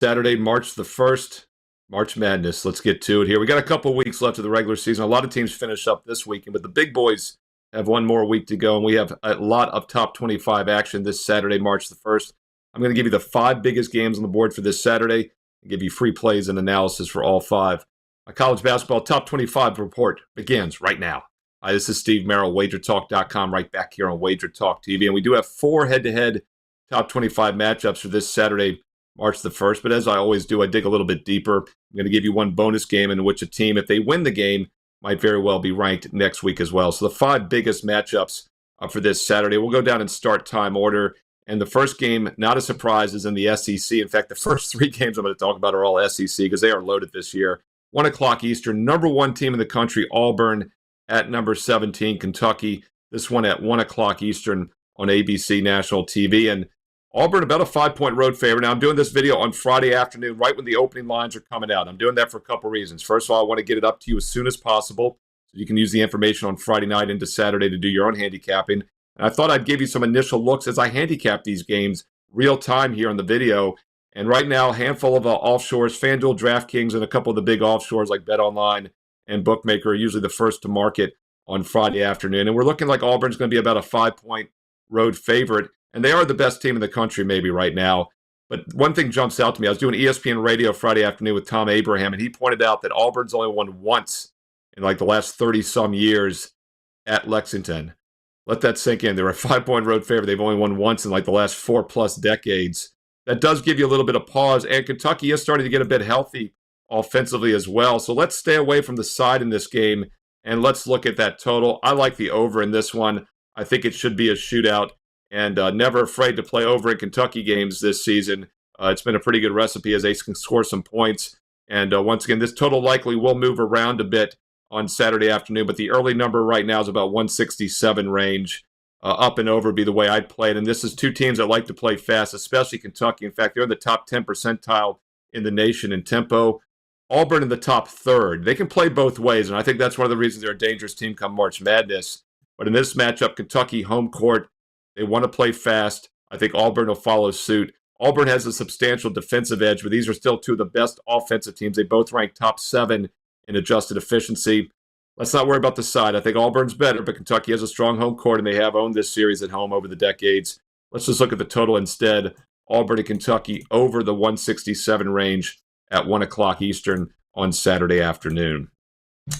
Saturday, March the 1st, March Madness. Let's get to it here. We got a couple weeks left of the regular season. A lot of teams finish up this weekend, but the big boys have one more week to go, and we have a lot of top 25 action this Saturday, March the 1st. I'm going to give you the 5 biggest games on the board for this Saturday and give you free plays and analysis for all 5. My college basketball top 25 report begins right now. Hi, this is Steve Merril, WagerTalk.com, right back here on WagerTalk TV. And we do have 4 head-to-head top 25 matchups for this Saturday, March the 1st. But as I always do, I dig a little bit deeper. I'm going to give you one bonus game in which a team, if they win the game, might very well be ranked next week as well. So the 5 biggest matchups for this Saturday. We'll go down in start time order. And the first game, not a surprise, is in the SEC. In fact, the first 3 games I'm going to talk about are all SEC because they are loaded this year. 1 o'clock Eastern, number 1 team in the country, Auburn, at number 17, Kentucky. This one at 1 o'clock Eastern on ABC National TV. And Auburn about a 5-point road favorite. Now, I'm doing this video on Friday afternoon, right when the opening lines are coming out. I'm doing that for a couple reasons. First of all, I want to get it up to you as soon as possible so you can use the information on Friday night into Saturday to do your own handicapping. And I thought I'd give you some initial looks as I handicap these games real time here on the video. And right now, a handful of offshores, FanDuel, DraftKings, and a couple of the big offshores like BetOnline and Bookmaker are usually the first to market on Friday afternoon. And we're looking like Auburn's going to be about a 5-point road favorite. And they are the best team in the country maybe right now. But one thing jumps out to me. I was doing ESPN radio Friday afternoon with Tom Abraham, and he pointed out that Auburn's only won once in like the last 30-some years at Lexington. Let that sink in. They're a 5-point road favorite. They've only won once in like the last 4+ decades. That does give you a little bit of pause. And Kentucky is starting to get a bit healthy offensively as well. So let's stay away from the side in this game, and let's look at that total. I like the over in this one. I think it should be a shootout, and never afraid to play over in Kentucky games this season. It's been a pretty good recipe as they can score some points. And once again, this total likely will move around a bit on Saturday afternoon, but the early number right now is about 167 range. Up and over would be the way I'd play it. And this is 2 teams that like to play fast, especially Kentucky. In fact, they're in the top 10 percentile in the nation in tempo. Auburn in the top 3rd. They can play both ways, and I think that's one of the reasons they're a dangerous team come March Madness. But in this matchup, Kentucky home court, they want to play fast. I think Auburn will follow suit. Auburn has a substantial defensive edge, but these are still 2 of the best offensive teams. They both rank top 7 in adjusted efficiency. Let's not worry about the side. I think Auburn's better, but Kentucky has a strong home court, and they have owned this series at home over the decades. Let's just look at the total instead. Auburn and Kentucky over the 167 range at 1 o'clock Eastern on Saturday afternoon.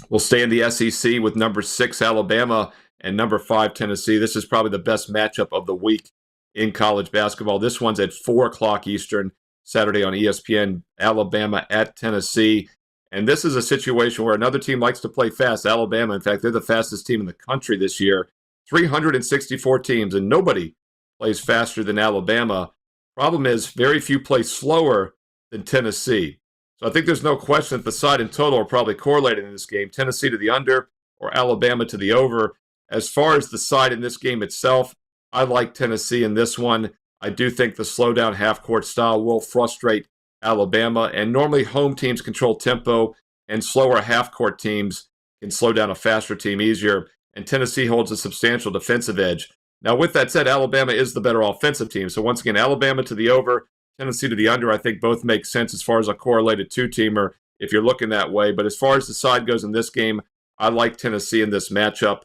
We'll stay in the SEC with number 6 Alabama and number 5 Tennessee. This is probably the best matchup of the week in college basketball. This one's at 4 o'clock Eastern, Saturday on ESPN, Alabama at Tennessee. And this is a situation where another team likes to play fast. Alabama, in fact, they're the fastest team in the country this year. 364 teams, and nobody plays faster than Alabama. Problem is, very few play slower than Tennessee. So I think there's no question that the side and total are probably correlated in this game. Tennessee to the under or Alabama to the over. As far as the side in this game itself, I like Tennessee in this one. I do think the slow-down half-court style will frustrate Alabama, and normally home teams control tempo, and slower half-court teams can slow down a faster team easier, and Tennessee holds a substantial defensive edge. Now, with that said, Alabama is the better offensive team. So once again, Alabama to the over, Tennessee to the under, I think both make sense as far as a correlated 2-teamer if you're looking that way. But as far as the side goes in this game, I like Tennessee in this matchup.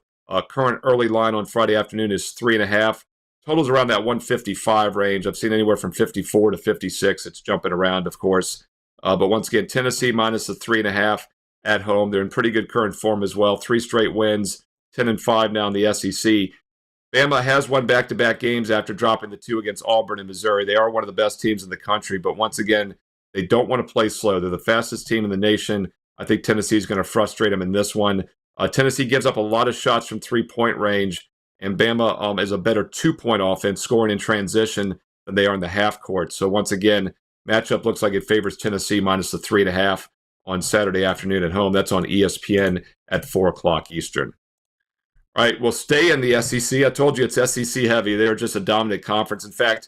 Current early line on Friday afternoon is 3.5. Total's around that 155 range. I've seen anywhere from 54 to 56. It's jumping around, of course. But once again, Tennessee minus the 3.5 at home. They're in pretty good current form as well. 3 straight wins, 10-5 now in the SEC. Bama has won back-to-back games after dropping the 2 against Auburn and Missouri. They are one of the best teams in the country, but once again, they don't want to play slow. They're the fastest team in the nation. I think Tennessee is going to frustrate them in this one. Tennessee gives up a lot of shots from 3-point range, and Bama is a better 2-point offense, scoring in transition than they are in the half court. So once again, matchup looks like it favors Tennessee minus the 3.5 on Saturday afternoon at home. That's on ESPN at 4 o'clock Eastern. All right, we'll stay in the SEC. I told you it's SEC heavy. They're just a dominant conference. In fact,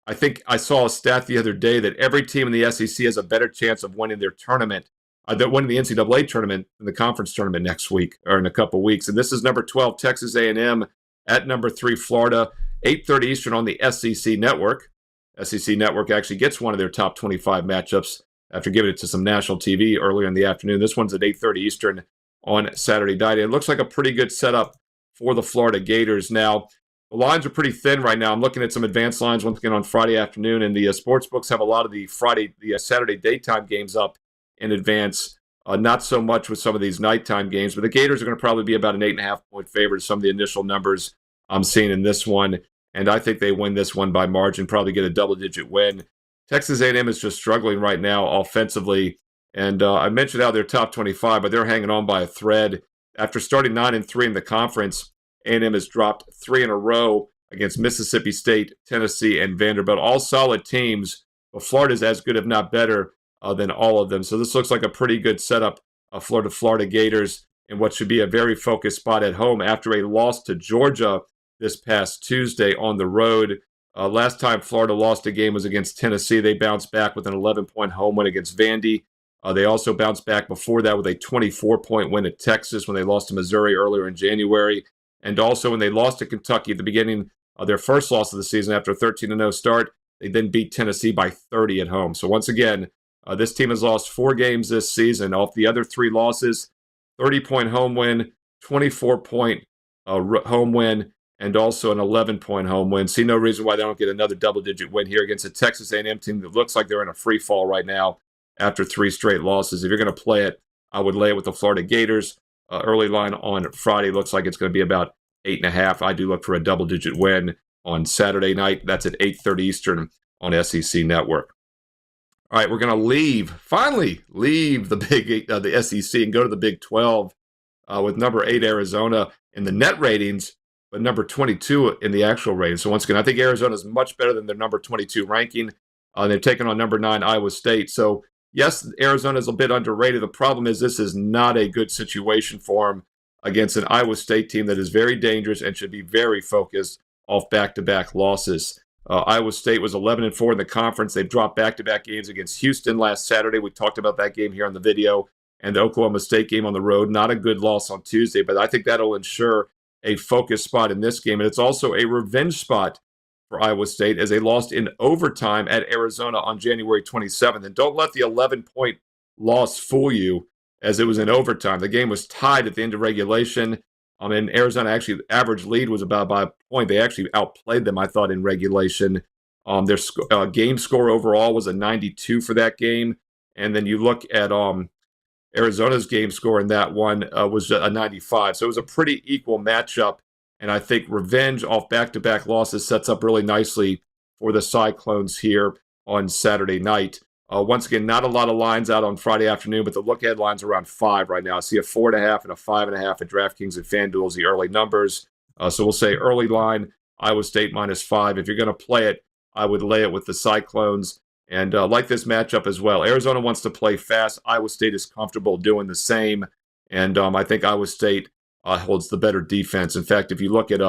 I think I saw a stat the other day that every team in the SEC has a better chance of winning their tournament, winning the NCAA tournament than the conference tournament next week or in a couple of weeks. And this is number 12, Texas A&M at number 3, Florida, 8:30 Eastern on the SEC network. SEC Network actually gets one of their top 25 matchups after giving it to some national TV earlier in the afternoon. This one's at 8:30 Eastern on Saturday night. It looks like a pretty good setup for the Florida Gators. Now, the lines are pretty thin right now. I'm looking at some advanced lines once again on Friday afternoon, and the sports books have a lot of the Saturday daytime games up in advance. Not so much with some of these nighttime games, but the Gators are going to probably be about an 8.5-point favorite. Some of the initial numbers I'm seeing in this one, and I think they win this one by margin, probably get a double-digit win. Texas A&M is just struggling right now offensively, and I mentioned how they're top 25, but they're hanging on by a thread. After starting 9-3 in the conference, A&M has dropped 3 in a row against Mississippi State, Tennessee, and Vanderbilt. All solid teams, but Florida's as good, if not better, than all of them. So this looks like a pretty good setup for the Florida Gators in what should be a very focused spot at home after a loss to Georgia this past Tuesday on the road. Last time Florida lost a game was against Tennessee. They bounced back with an 11-point home win against Vandy. They also bounced back before that with a 24-point win at Texas when they lost to Missouri earlier in January. And also when they lost to Kentucky at the beginning of their first loss of the season after a 13-0 start, they then beat Tennessee by 30 at home. So once again, this team has lost 4 games this season. Off the other 3 losses, 30-point home win, 24-point home win, and also an 11-point home win. See no reason why they don't get another double-digit win here against a Texas A&M team that looks like they're in a free fall right now after 3 straight losses. If you're going to play it, I would lay it with the Florida Gators. Early line on Friday looks like it's going to be about 8.5. I do look for a double-digit win on Saturday night. That's at 8:30 Eastern on SEC Network. All right, we're going to finally leave the SEC and go to the Big 12 with number 8 Arizona in the net ratings, but number 22 in the actual ratings. So once again, I think Arizona is much better than their number 22 ranking. They're taking on number 9 Iowa State. So yes, Arizona is a bit underrated. The problem is this is not a good situation for them against an Iowa State team that is very dangerous and should be very focused off back-to-back losses. Iowa State was 11-4 in the conference. They've dropped back-to-back games against Houston last Saturday. We talked about that game here on the video. And the Oklahoma State game on the road, not a good loss on Tuesday, but I think that'll ensure a focus spot in this game. And it's also a revenge spot for Iowa State as they lost in overtime at Arizona on January 27th. And don't let the 11-point loss fool you, as it was in overtime. The game was tied at the end of regulation. And Arizona actually, the average lead was about by a point. They actually outplayed them, I thought, in regulation. Their game score overall was a 92 for that game. And then you look at Arizona's game score in that one was a 95. So it was a pretty equal matchup. And I think revenge off back-to-back losses sets up really nicely for the Cyclones here on Saturday night. Once again, not a lot of lines out on Friday afternoon, but the look-ahead line's around 5 right now. I see a 4.5 and a 5.5 at DraftKings and FanDuel is the early numbers. So we'll say early line, Iowa State -5. If you're going to play it, I would lay it with the Cyclones. And like this matchup as well. Arizona wants to play fast. Iowa State is comfortable doing the same. And I think Iowa State holds the better defense. In fact, if you look at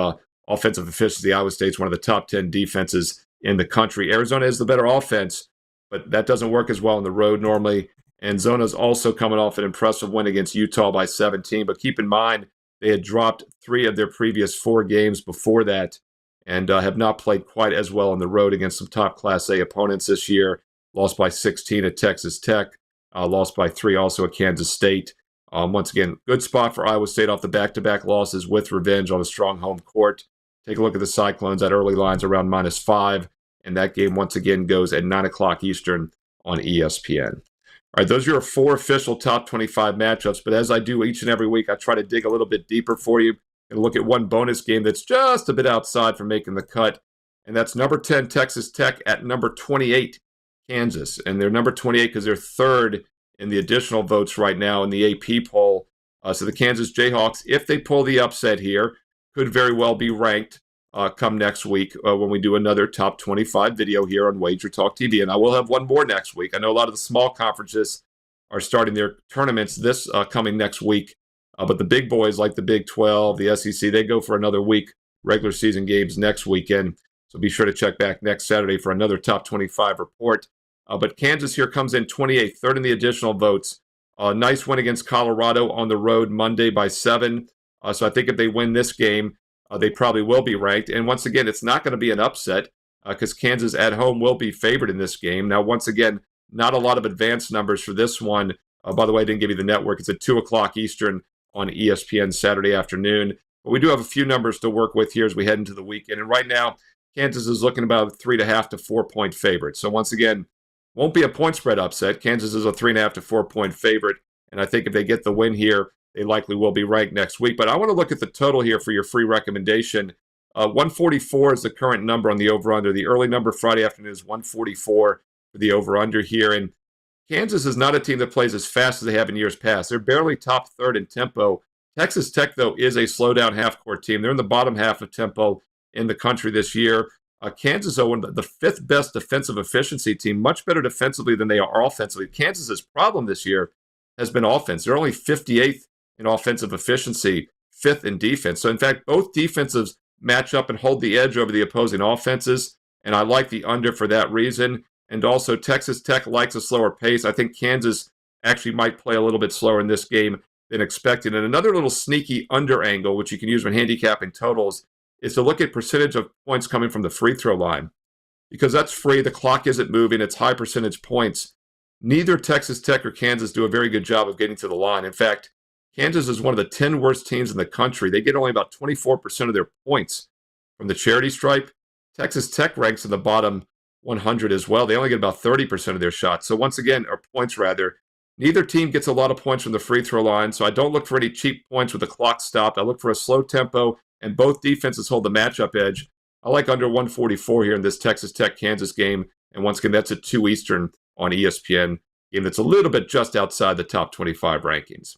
offensive efficiency, Iowa State's one of the top 10 defenses in the country. Arizona is the better offense, but that doesn't work as well on the road normally. And Zona's also coming off an impressive win against Utah by 17. But keep in mind, they had dropped 3 of their previous 4 games before that and have not played quite as well on the road against some top Class A opponents this year. Lost by 16 at Texas Tech. Lost by 3 also at Kansas State. Once again, good spot for Iowa State off the back-to-back losses with revenge on a strong home court. Take a look at the Cyclones at early lines around -5. And that game, once again, goes at 9 o'clock Eastern on ESPN. All right, those are your 4 official top 25 matchups. But as I do each and every week, I try to dig a little bit deeper for you and look at one bonus game that's just a bit outside from making the cut. And that's number 10, Texas Tech, at number 28, Kansas. And they're number 28 because they're 3rd in the additional votes right now in the AP poll. So the Kansas Jayhawks, if they pull the upset here, could very well be ranked come next week when we do another top 25 video here on WagerTalk TV. And I will have one more next week. I know a lot of the small conferences are starting their tournaments this coming next week. But the big boys like the Big 12, the SEC, they go for another week, regular season games next weekend. So be sure to check back next Saturday for another top 25 report. But Kansas here comes in 28th, 3rd in the additional votes. Nice win against Colorado on the road Monday by 7. So I think if they win this game, they probably will be ranked. And once again, it's not going to be an upset. because Kansas at home will be favored in this game. Now, once again, not a lot of advanced numbers for this one. By the way, I didn't give you the network. It's at 2 o'clock Eastern on ESPN Saturday afternoon. But we do have a few numbers to work with here as we head into the weekend. And right now, Kansas is looking about a 3.5 to 4 point favorite. So once again, won't be a point spread upset. Kansas is a 3.5 to 4 point favorite. And I think if they get the win here, they likely will be ranked next week. But I want to look at the total here for your free recommendation. 144 is the current number on the over-under. The early number Friday afternoon is 144 for the over-under here. And Kansas is not a team that plays as fast as they have in years past. They're barely top third in tempo. Texas Tech, though, is a slow-down half-court team. They're in the bottom half of tempo in the country this year. Kansas, though, the fifth best defensive efficiency team, much better defensively than they are offensively. Kansas's problem this year has been offense. They're only 58th in offensive efficiency, fifth in defense. So, in fact, both defensives match up and hold the edge over the opposing offenses, and I like the under for that reason. And also, Texas Tech likes a slower pace. I think Kansas actually might play a little bit slower in this game than expected. And another little sneaky under angle, which you can use when handicapping totals, is to look at percentage of points coming from the free throw line. Because that's free, the clock isn't moving, it's high percentage points. Neither Texas Tech or Kansas do a very good job of getting to the line. In fact, Kansas is one of the 10 worst teams in the country. They get only about 24% of their points from the charity stripe. Texas Tech ranks in the bottom 100 as well. They only get about 30% of their shots. So once again, or points rather, neither team gets a lot of points from the free throw line. So I don't look for any cheap points with the clock stopped. I look for a slow tempo, and both defenses hold the matchup edge. I like under 144 here in this Texas Tech-Kansas game. And once again, that's at 2 Eastern on ESPN, game that's a little bit just outside the top 25 rankings.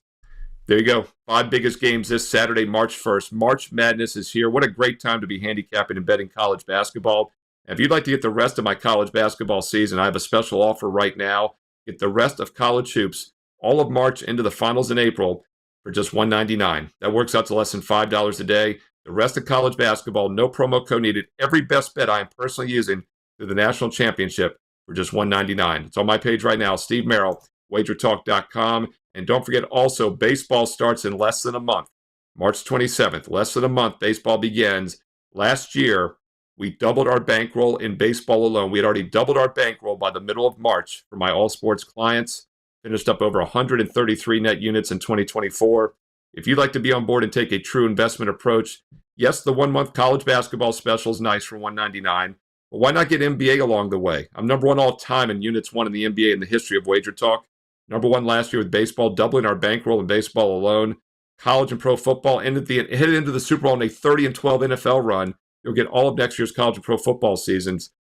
There you go. 5 biggest games this Saturday, March 1st. March Madness is here. What a great time to be handicapping and betting college basketball. And if you'd like to get the rest of my college basketball season, I have a special offer right now. Get the rest of college hoops, all of March into the finals in April, for just $1.99. That works out to less than $5 a day. The rest of college basketball, no promo code needed. Every best bet I am personally using through the national championship for just $1.99. It's on my page right now, Steve Merril, WagerTalk.com. And don't forget also, baseball starts in less than a month. March 27th, less than a month, baseball begins. Last year, we doubled our bankroll in baseball alone. We had already doubled our bankroll by the middle of March for my all sports clients. Finished up over 133 net units in 2024. If you'd like to be on board and take a true investment approach, yes, the 1-month college basketball special is nice for $199. But why not get NBA along the way? I'm number 1 all time in units won in the NBA in the history of Wager Talk. Number 1 last year with baseball, doubling our bankroll in baseball alone. College and pro football headed into the Super Bowl in a 30-12 NFL run. You'll get all of next year's college and pro football seasons.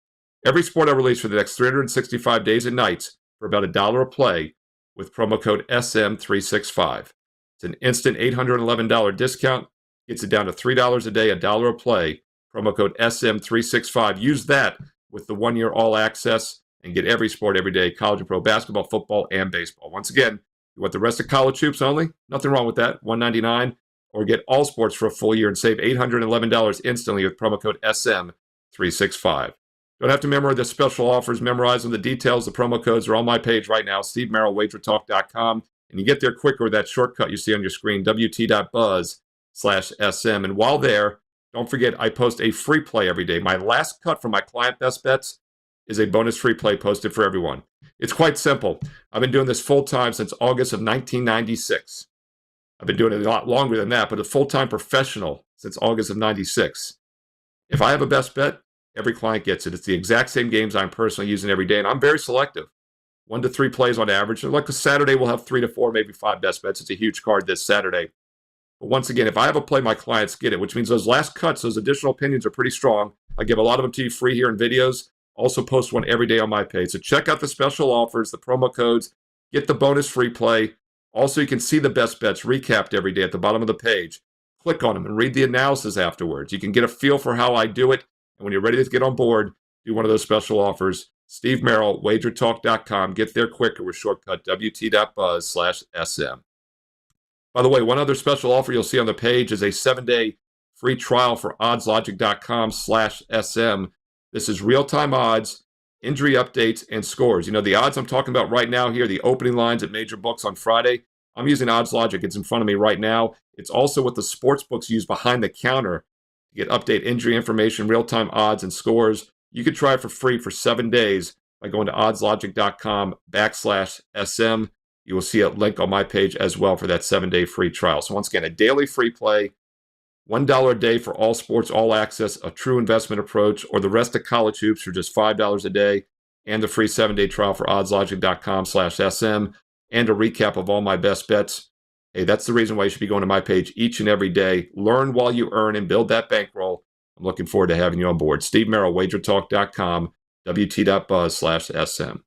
Every sport I release for the next 365 days and nights for about $1 a play with promo code SM365. It's an instant $811 discount. Gets it down to $3 a day, $1 a play. Promo code SM365. Use that with the 1-year all access and get every sport every day, college and pro basketball, football, and baseball. Once again, you want the rest of college hoops only? Nothing wrong with that. $199. Or get all sports for a full year and save $811 instantly with promo code SM365. Don't have to memorize the special offers. Memorize them. The details, the promo codes are on my page right now, Steve Merril, WagerTalk.com. And you get there quicker with that shortcut you see on your screen, wt.buzz/SM. And while there, don't forget, I post a free play every day. My last cut from my client best bets is a bonus free play posted for everyone. It's quite simple. I've been doing this full-time since August of 1996. I've been doing it a lot longer than that, but a full-time professional since August of 96. If I have a best bet, every client gets it. It's the exact same games I'm personally using every day, and I'm very selective. 1 to 3 plays on average. Like a Saturday, we'll have 3 to 4, maybe 5 best bets. It's a huge card this Saturday. But once again, if I have a play, my clients get it, which means those last cuts, those additional opinions are pretty strong. I give a lot of them to you free here in videos. Also post one every day on my page. So check out the special offers, the promo codes, get the bonus free play. Also, you can see the best bets recapped every day at the bottom of the page. Click on them and read the analysis afterwards. You can get a feel for how I do it. And when you're ready to get on board, do one of those special offers. Steve Merril, WagerTalk.com. Get there quicker with shortcut wt.buzz/SM. By the way, one other special offer you'll see on the page is a 7-day free trial for oddslogic.com/SM. This is real-time odds, injury updates, and scores. You know, the odds I'm talking about right now here, the opening lines at major books on Friday, I'm using OddsLogic. It's in front of me right now. It's also what the sports books use behind the counter to get update injury information, real-time odds, and scores. You could try it for free for 7 days by going to oddslogic.com/SM. You will see a link on my page as well for that 7-day free trial. So once again, a daily free play, $1 a day for all sports, all access, a true investment approach, or the rest of college hoops for just $5 a day, and the free 7-day trial for oddslogic.com/SM, and a recap of all my best bets. Hey, that's the reason why you should be going to my page each and every day. Learn while you earn and build that bankroll. I'm looking forward to having you on board. Steve Merril, WagerTalk.com, WT.Buzz/SM.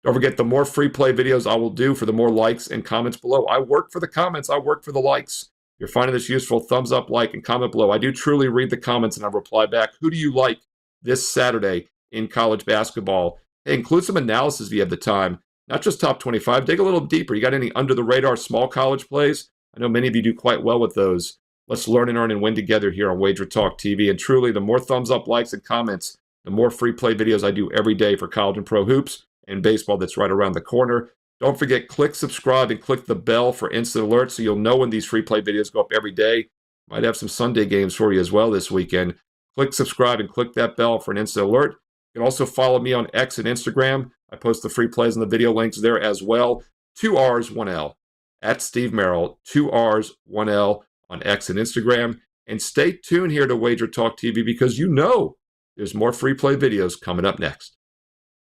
Don't forget, the more free play videos I will do for the more likes and comments below. I work for the comments. I work for the likes. If you're finding this useful, thumbs up, like, and comment below. I do truly read the comments and I reply back. Who do you like this Saturday in college basketball? Hey, include some analysis if you have the time. Not just top 25. Dig a little deeper. You got any under-the-radar small college plays? I know many of you do quite well with those. Let's learn and earn and win together here on WagerTalk TV. And truly, the more thumbs up, likes, and comments, the more free play videos I do every day for college and pro hoops and baseball that's right around the corner. Don't forget, click subscribe and click the bell for instant alerts so you'll know when these free play videos go up every day. Might have some Sunday games for you as well this weekend. Click subscribe and click that bell for an instant alert. You can also follow me on X and Instagram. I post the free plays and the video links there as well. 2 R's, 1 L. At Steve Merril, 2 R's, 1 L on X and Instagram. And stay tuned here to WagerTalk TV because you know there's more free play videos coming up next.